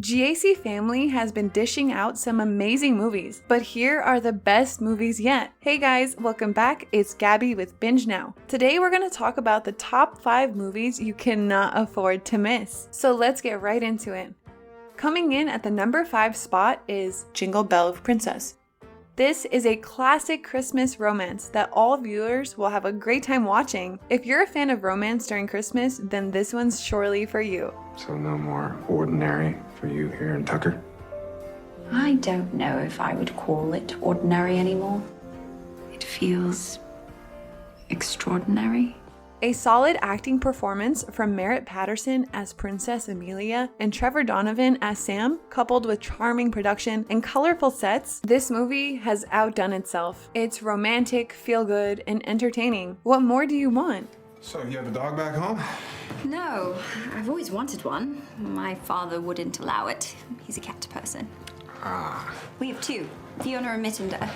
GAC Family has been dishing out some amazing movies, but here are the best movies yet. Hey guys, welcome back. It's Gabby with Binge Now. Today we're going to talk about the top 5 movies you cannot afford to miss. So let's get right into it. Coming in at the number 5 spot is Jingle Bell Princess. This is a classic Christmas romance that all viewers will have a great time watching. If you're a fan of romance during Christmas, then this one's surely for you. So no more ordinary for you here in Tucker? I don't know if I would call it ordinary anymore. It feels extraordinary. A solid acting performance from Merritt Patterson as Princess Amelia and Trevor Donovan as Sam, coupled with charming production and colorful sets, this movie has outdone itself. It's romantic, feel-good, and entertaining. What more do you want? So you have a dog back home? No, I've always wanted one. My father wouldn't allow it. He's a cat person. We have 2, Fiona and Mittinder.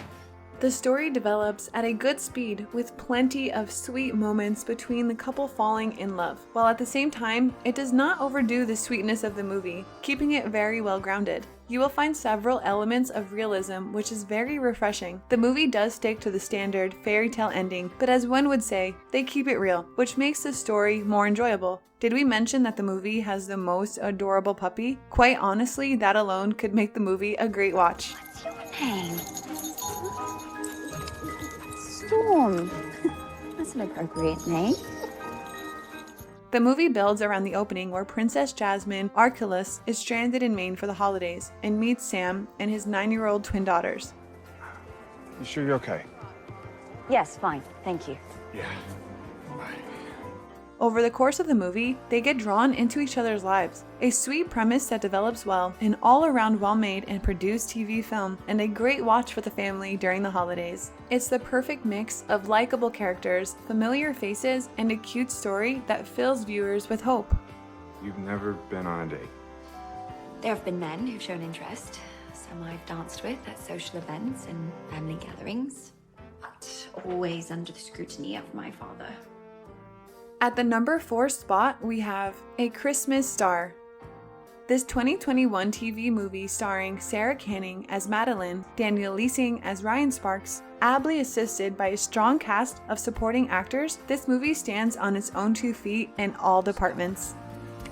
The story develops at a good speed with plenty of sweet moments between the couple falling in love, while at the same time, it does not overdo the sweetness of the movie, keeping it very well grounded. You will find several elements of realism, which is very refreshing. The movie does stick to the standard fairy tale ending, but as one would say, they keep it real, which makes the story more enjoyable. Did we mention that the movie has the most adorable puppy? Quite honestly, that alone could make the movie a great watch. What's your name? Storm. That's an appropriate name. The movie builds around the opening where Princess Jasmine Archelaus is stranded in Maine for the holidays and meets Sam and his 9-year-old twin daughters. You sure you're okay? Yes, fine. Thank you. Yeah. Bye. Over the course of the movie, they get drawn into each other's lives. A sweet premise that develops well, an all-around well-made and produced TV film, and a great watch for the family during the holidays. It's the perfect mix of likable characters, familiar faces, and a cute story that fills viewers with hope. You've never been on a date? There have been men who've shown interest. Some I've danced with at social events and family gatherings, but always under the scrutiny of my father. At the number 4 spot, we have A Christmas Star. This 2021 TV movie starring Sarah Canning as Madeline, Daniel Leesing as Ryan Sparks, ably assisted by a strong cast of supporting actors, this movie stands on its own 2 feet in all departments.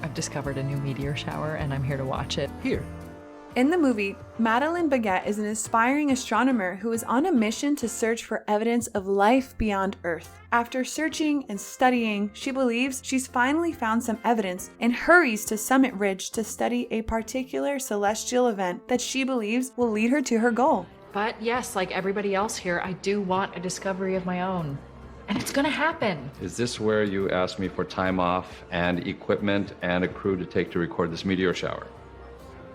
I've discovered a new meteor shower and I'm here to watch it. Here. In the movie, Madeline Baguette is an aspiring astronomer who is on a mission to search for evidence of life beyond Earth. After searching and studying, she believes she's finally found some evidence and hurries to Summit Ridge to study a particular celestial event that she believes will lead her to her goal. But yes, like everybody else here, I do want a discovery of my own. And it's gonna happen. Is this where you asked me for time off and equipment and a crew to take to record this meteor shower?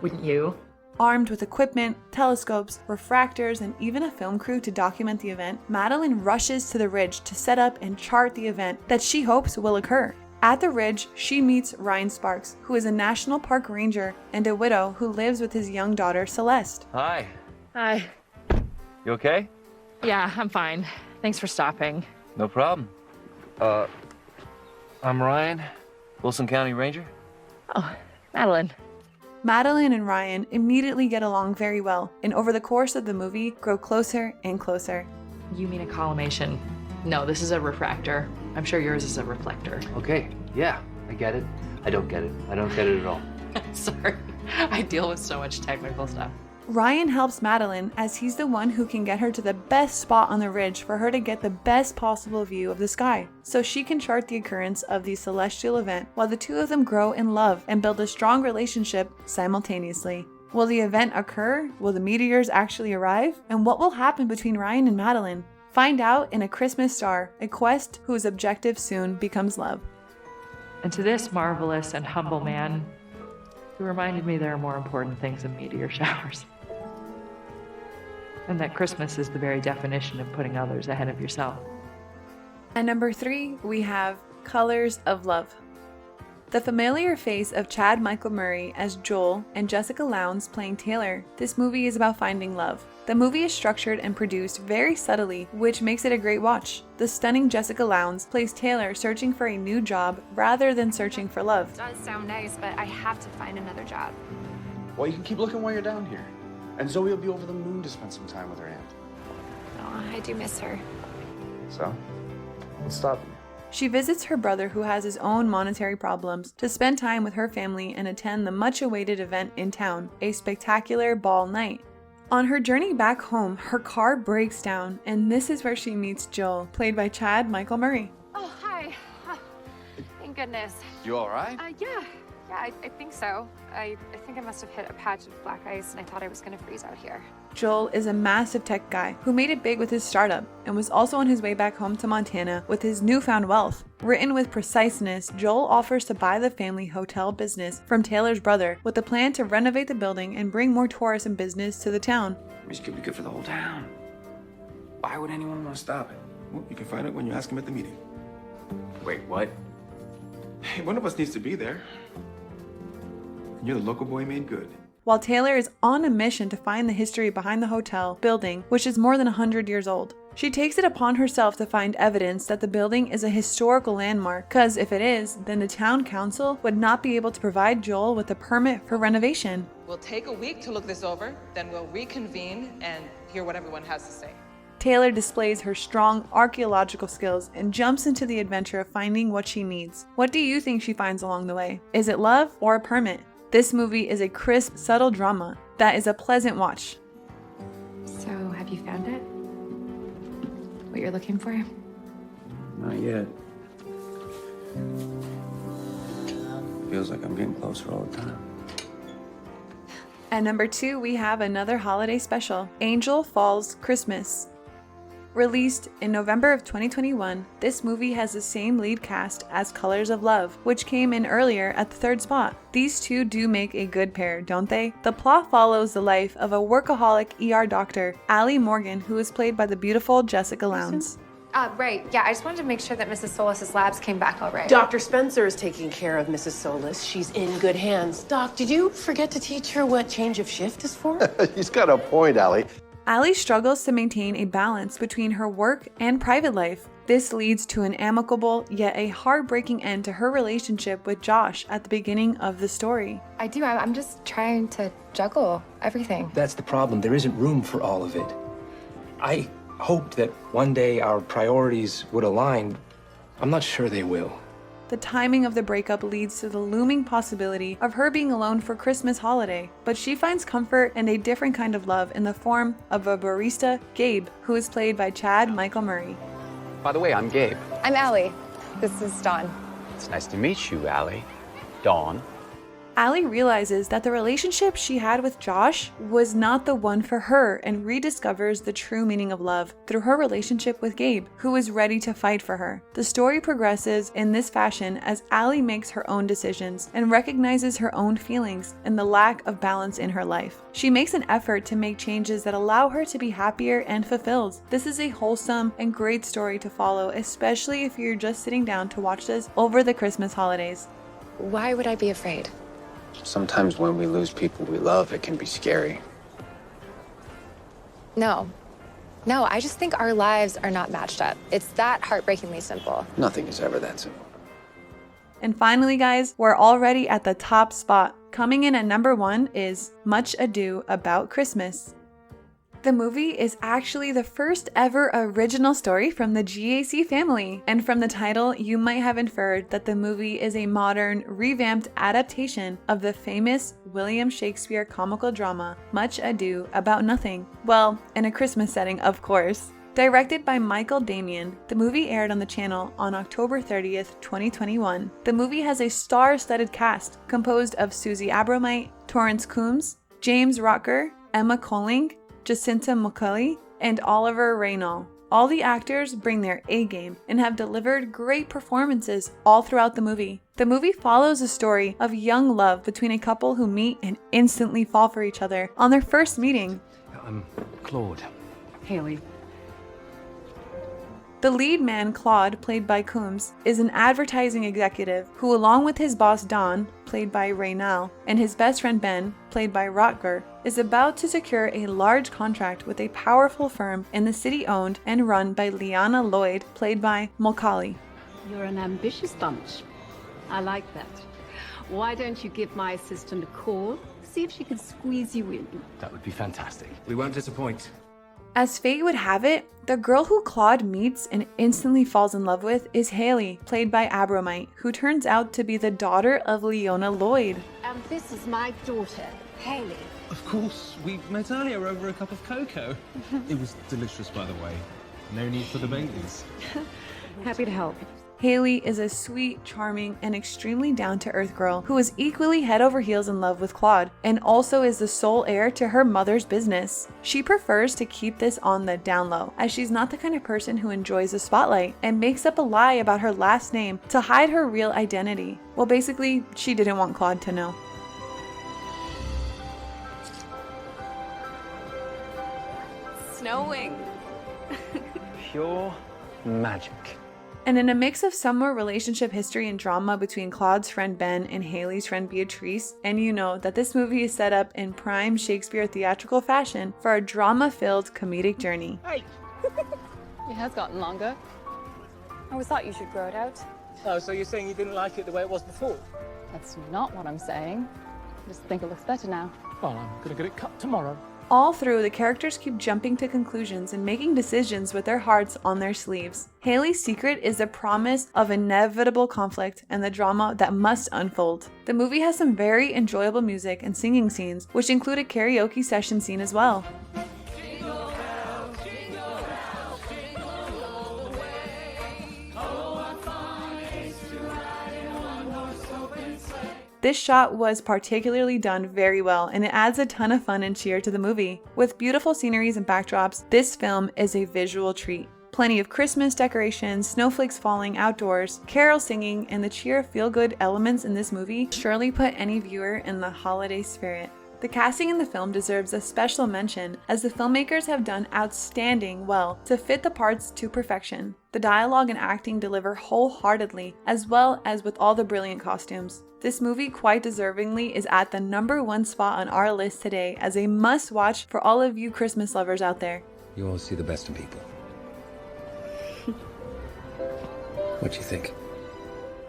Wouldn't you? Armed with equipment, telescopes, refractors, and even a film crew to document the event, Madeline rushes to the ridge to set up and chart the event that she hopes will occur. At the ridge, she meets Ryan Sparks, who is a national park ranger and a widow who lives with his young daughter, Celeste. Hi. Hi. You okay? Yeah, I'm fine. Thanks for stopping. No problem. I'm Ryan, Wilson County Ranger. Oh, Madeline. Madeline and Ryan immediately get along very well, and over the course of the movie, grow closer and closer. You mean a collimation? No, this is a refractor. I'm sure yours is a reflector. Okay, yeah, I get it. I don't get it. I don't get it at all. Sorry, I deal with so much technical stuff. Ryan helps Madeline as he's the one who can get her to the best spot on the ridge for her to get the best possible view of the sky, so she can chart the occurrence of the celestial event while the 2 of them grow in love and build a strong relationship simultaneously. Will the event occur? Will the meteors actually arrive? And what will happen between Ryan and Madeline? Find out in A Christmas Star, a quest whose objective soon becomes love. And to this marvelous and humble man, who reminded me there are more important things than meteor showers. And that Christmas is the very definition of putting others ahead of yourself. At number 3, we have Colors of Love. The familiar face of Chad Michael Murray as Joel and Jessica Lowndes playing Taylor, this movie is about finding love. The movie is structured and produced very subtly, which makes it a great watch. The stunning Jessica Lowndes plays Taylor searching for a new job rather than searching for love. It does sound nice, but I have to find another job. Well, you can keep looking while you're down here. And Zoe will be over the moon to spend some time with her aunt. Oh, I do miss her. So, what's stopping you? She visits her brother, who has his own monetary problems, to spend time with her family and attend the much-awaited event in town, a spectacular ball night. On her journey back home, her car breaks down, and this is where she meets Joel, played by Chad Michael Murray. Oh, hi. Thank goodness. You all right? Yeah, I think so. I think I must have hit a patch of black ice and I thought I was gonna freeze out here. Joel is a massive tech guy who made it big with his startup and was also on his way back home to Montana with his newfound wealth. Written with preciseness, Joel offers to buy the family hotel business from Taylor's brother with the plan to renovate the building and bring more tourists and business to the town. Which could be good for the whole town. Why would anyone want to stop it? Well, you can find out when you ask him at the meeting. Wait, what? Hey, one of us needs to be there. And you're the local boy made good. While Taylor is on a mission to find the history behind the hotel building, which is more than 100 years old. She takes it upon herself to find evidence that the building is a historical landmark, because if it is, then the town council would not be able to provide Joel with a permit for renovation. We'll take a week to look this over, then we'll reconvene and hear what everyone has to say. Taylor displays her strong archaeological skills and jumps into the adventure of finding what she needs. What do you think she finds along the way? Is it love or a permit? This movie is a crisp, subtle drama that is a pleasant watch. So, have you found it? What you're looking for? Not yet. Feels like I'm getting closer all the time. At number 2, we have another holiday special, Angel Falls Christmas. Released in November of 2021, this movie has the same lead cast as Colors of Love, which came in earlier at the 3rd spot. These two do make a good pair, don't they? The plot follows the life of a workaholic ER doctor, Allie Morgan, who is played by the beautiful Jessica Lowndes. Right. Yeah, I just wanted to make sure that Mrs. Solis' labs came back all right. Dr. Spencer is taking care of Mrs. Solis. She's in good hands. Doc, did you forget to teach her what change of shift is for? He's got a point, Allie. Allie struggles to maintain a balance between her work and private life. This leads to an amicable yet a heartbreaking end to her relationship with Josh at the beginning of the story. I do. I'm just trying to juggle everything. That's the problem. There isn't room for all of it. I hoped that one day our priorities would align. I'm not sure they will. The timing of the breakup leads to the looming possibility of her being alone for Christmas holiday, but she finds comfort and a different kind of love in the form of a barista, Gabe, who is played by Chad Michael Murray. By the way, I'm Gabe. I'm Allie. This is Dawn. It's nice to meet you, Allie. Dawn. Allie realizes that the relationship she had with Josh was not the one for her and rediscovers the true meaning of love through her relationship with Gabe, who is ready to fight for her. The story progresses in this fashion as Allie makes her own decisions and recognizes her own feelings and the lack of balance in her life. She makes an effort to make changes that allow her to be happier and fulfilled. This is a wholesome and great story to follow, especially if you're just sitting down to watch this over the Christmas holidays. Why would I be afraid? Sometimes when we lose people we love, it can be scary. No, I just think our lives are not matched up. It's that heartbreakingly simple. Nothing is ever that simple. And finally, guys, we're already at the top spot. Coming in at number 1 is Much Ado About Christmas. The movie is actually the first ever original story from the GAC family, and from the title, you might have inferred that the movie is a modern, revamped adaptation of the famous William Shakespeare comical drama, Much Ado About Nothing. Well, in a Christmas setting, of course. Directed by Michael Damian, the movie aired on the channel on October 30th, 2021. The movie has a star-studded cast composed of Susie Abromite, Torrance Coombs, James Rocker, Emma Colling, Jacinta McCulley, and Oliver Reynal. All the actors bring their A-game and have delivered great performances all throughout the movie. The movie follows a story of young love between a couple who meet and instantly fall for each other on their first meeting. I'm Claude. Haley. The lead man, Claude, played by Coombs, is an advertising executive who, along with his boss Don, played by Reynal, and his best friend Ben, played by Rotger, is about to secure a large contract with a powerful firm in the city owned and run by Liana Lloyd, played by Mulcahy. You're an ambitious bunch. I like that. Why don't you give my assistant a call, see if she could squeeze you in. That would be fantastic. We won't disappoint. As fate would have it, the girl who Claude meets and instantly falls in love with is Haley, played by Abramite, who turns out to be the daughter of Leona Lloyd. And this is my daughter, Haley. Of course, we met earlier over a cup of cocoa. It was delicious, by the way. No need for the Baileys. Happy to help. Haley is a sweet, charming, and extremely down-to-earth girl who is equally head over heels in love with Claude, and also is the sole heir to her mother's business. She prefers to keep this on the down low, as she's not the kind of person who enjoys the spotlight, and makes up a lie about her last name to hide her real identity. Well, basically, she didn't want Claude to know. Snowing. Pure magic. And in a mix of somewhat relationship history and drama between Claude's friend Ben and Haley's friend Beatrice, and you know that this movie is set up in prime Shakespeare theatrical fashion for a drama-filled comedic journey. Hey! It has gotten longer. I always thought you should grow it out. Oh, so you're saying you didn't like it the way it was before? That's not what I'm saying. I just think it looks better now. Well, I'm gonna get it cut tomorrow. All through, the characters keep jumping to conclusions and making decisions with their hearts on their sleeves. Haley's secret is the promise of inevitable conflict and the drama that must unfold. The movie has some very enjoyable music and singing scenes, which include a karaoke session scene as well. This shot was particularly done very well, and it adds a ton of fun and cheer to the movie. With beautiful sceneries and backdrops, this film is a visual treat. Plenty of Christmas decorations, snowflakes falling outdoors, carol singing, and the cheer feel-good elements in this movie surely put any viewer in the holiday spirit. The casting in the film deserves a special mention, as the filmmakers have done outstanding well to fit the parts to perfection. The dialogue and acting deliver wholeheartedly, as well as with all the brilliant costumes. This movie quite deservingly is at the #1 spot on our list today as a must-watch for all of you Christmas lovers out there. You all see the best in people. What do you think?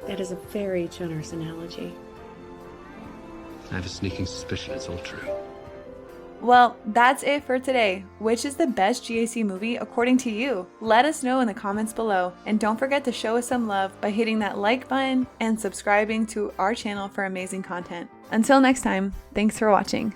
That is a very generous analogy. I have a sneaking suspicion it's all true. Well, that's it for today. Which is the best GAC movie according to you? Let us know in the comments below, and don't forget to show us some love by hitting that like button and subscribing to our channel for amazing content. Until next time, thanks for watching.